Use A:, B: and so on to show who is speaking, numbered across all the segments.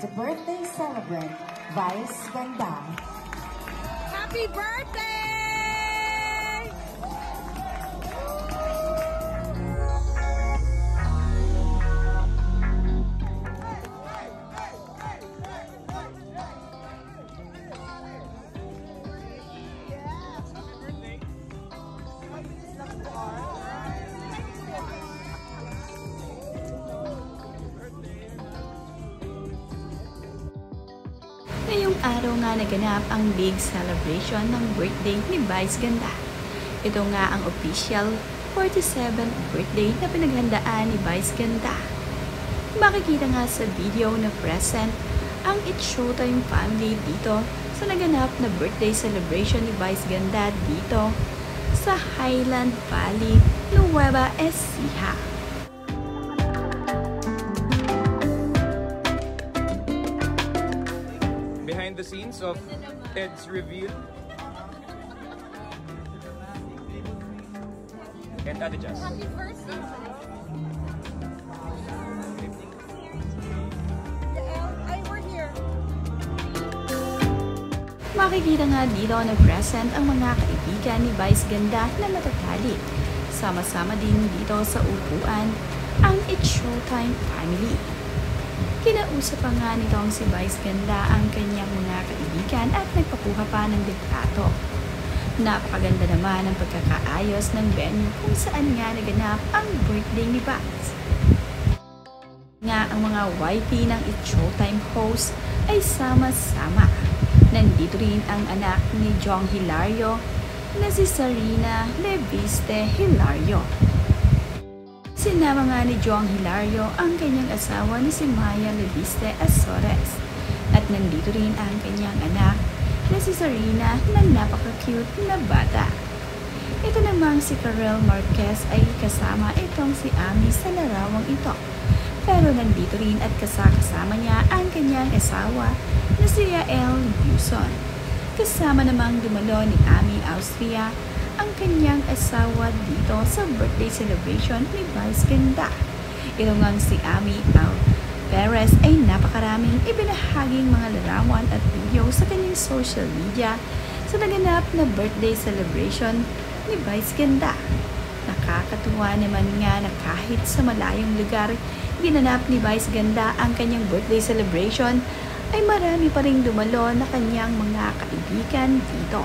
A: the birthday celebrant, Vice Ganda.
B: Happy birthday!
C: Ngayong araw nga naganap ang big celebration ng birthday ni Vice Ganda. Ito nga ang official 47th birthday na pinaghandaan ni Vice Ganda. Makikita nga sa video na present ang It's Showtime family dito sa naganap na birthday celebration ni Vice Ganda dito sa Highland Valley, Nueva Ecija.
D: Behind the scenes of Ted's reveal and Ate Jazz.
B: Happy birthday! We're here.
C: Makikita nga dito na present ang mga kaibigan ni Vice Ganda na matatalik. Sama-sama din dito sa upuan ang It's Showtime family. Kinausap pa nga nitong si Vice Ganda ang kanyang mga kaibigan at nagpakuha pa ng litrato. Napakaganda naman ang pagkakaayos ng venue kung saan nga naganap ang birthday ni Vice. Nga ang mga wifey ng It's Showtime host ay sama-sama. Nandito rin ang anak ni Jong Hilario na si Sarina Leviste Hilario. Sinama nga ni Jong Hilario ang kanyang asawa na si Maya Leviste Azores. At nandito rin ang kanyang anak na si Sarina na napaka-cute na bata. Ito namang si Karel Marquez ay kasama itong si Ami sa larawang ito. Pero nandito rin at kasama niya ang kanyang asawa na si Yael Yuson. Kasama namang dumalo ni Ami Austria ang kanyang asawa dito sa birthday celebration ni Vice Ganda. Ito ngang si Ami Perez ay napakaraming ibinahaging mga larawan at video sa kanyang social media sa naganap na birthday celebration ni Vice Ganda. Nakakatuwa naman nga na kahit sa malayong lugar ginanap ni Vice Ganda ang kanyang birthday celebration ay marami pa ring dumalo na kanyang mga kaibigan dito.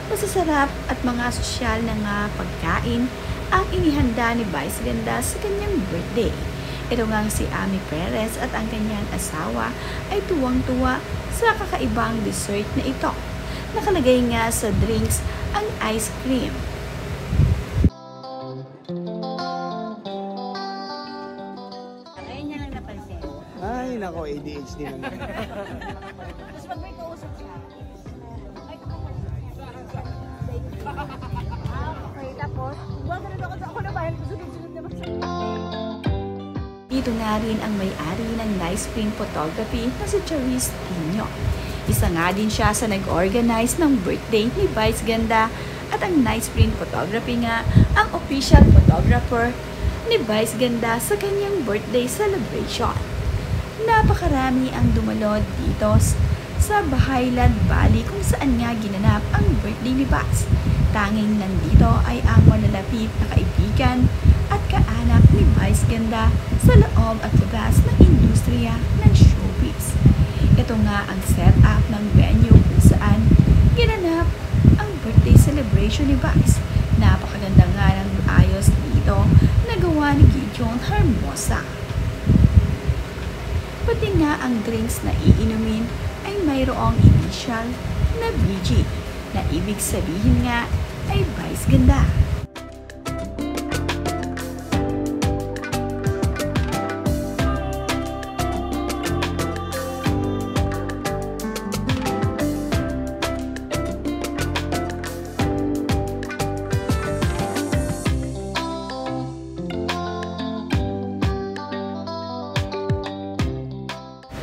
C: Masasarap at mga sosyal na nga pagkain ang inihanda ni Vice Ganda sa kanyang birthday. Ito ngang si Ami Perez at ang kanyang asawa ay tuwang-tuwa sa kakaibang dessert na ito. Nakalagay nga sa drinks ang ice cream.
B: Ngayon niya lang napansin.
E: Ay, nako, ADHD naman.
B: Tapos pag may kausap siya, okay, tapos, ganun ako na bayan, sunod-sunod naman siya.
C: Dito nga rin ang may-ari ng Nice Print Photography na si Charis Tino. Isa nga din siya sa nag-organize ng birthday ni Vice Ganda at ang Nice Print Photography nga ang official photographer ni Vice Ganda sa kanyang birthday celebration. Napakarami ang dumalo dito sa Highland Valley kung saan nga ginanap ang birthday ni Vice. Tanging nandito ay ang malalapit na kaibigan at kaanak ni Vice Ganda sa loob at labas ng industriya ng showbiz. Ito nga ang setup ng venue kung saan ginanap ang birthday celebration ni Vice. Napakaganda nga ng ayos dito na gawa ni Gideon Hermosa. Pati nga ang drinks na iinumin ay mayroong initial na VG na ibig sabihin nga ay Vice Ganda.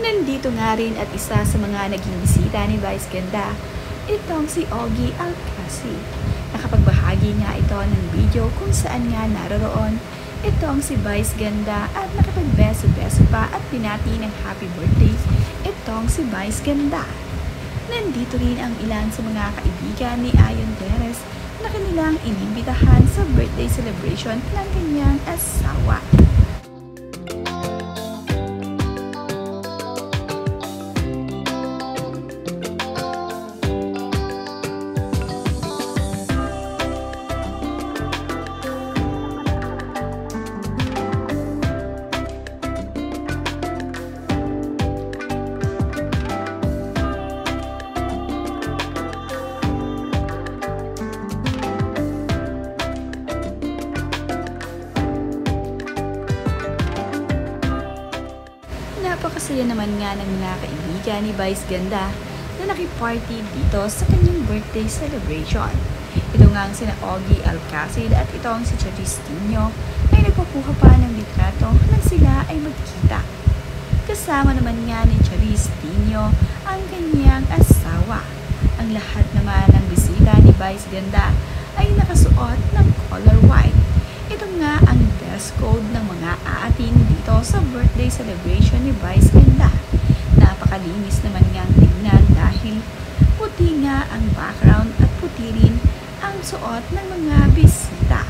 C: Nandito nga rin at isa sa mga naging bisita ni Vice Ganda, itong si Ogie Alcasi. Nakapagbahagi nga ito ng video kung saan nga naroroon itong si Vice Ganda at nakapagbeso-beso pa at pinati ng happy birthday nitong si Vice Ganda. Nandito rin ang ilan sa mga kaibigan ni Ayon Perez na kanilang inimbitahan sa birthday celebration ng kanyang asawa. Napakasaya naman nga ng mga kaibigan ni Vice Ganda na nakiparty dito sa kanyang birthday celebration. Ito nga ang sina Ogie Alcacid at itong si Charis Tino ay nagpakuha pa ng litrato nang sila ay magkita. Kasama naman nga ni Charis Tino ang kanyang asawa. Ang lahat naman ng bisita ni Vice Ganda ay nakasuot ng color white. Ito nga ang dress code ng mga aating dito sa birthday celebration ni Vice Ganda. Napakalinis naman nga ang tingnan dahil puti nga ang background at puti rin ang suot ng mga bisita.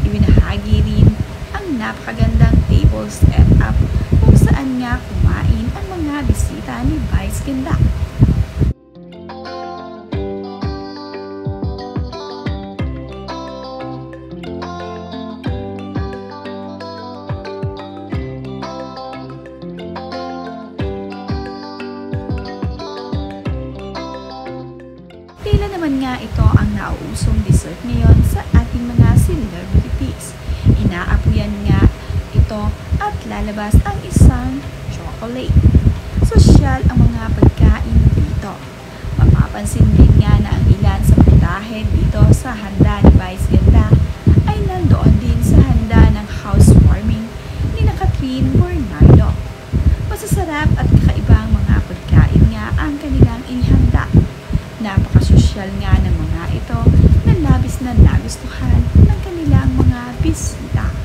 C: Ibinahagi rin ang napakagandang table setup kung saan nga kumain ang mga bisita ni Vice Ganda. Tila naman nga ito ang nauusong dessert ngayon sa ating mga celebrities. Inaapuyan nga ito at lalabas ang isang chocolate. Sosyal ang mga pagkain dito. Mapapansin din nga na ang ilan sa putahe dito sa handa ni Vice Ganda ay nandoon din sa handa ng housewarming ni Catherine Bernardo. Masasarap at kakaibang mga pagkain nga ang kanilang inihanda. Napakasosyal nga ng mga ito na labis na nagustuhan ng kanilang mga bisita.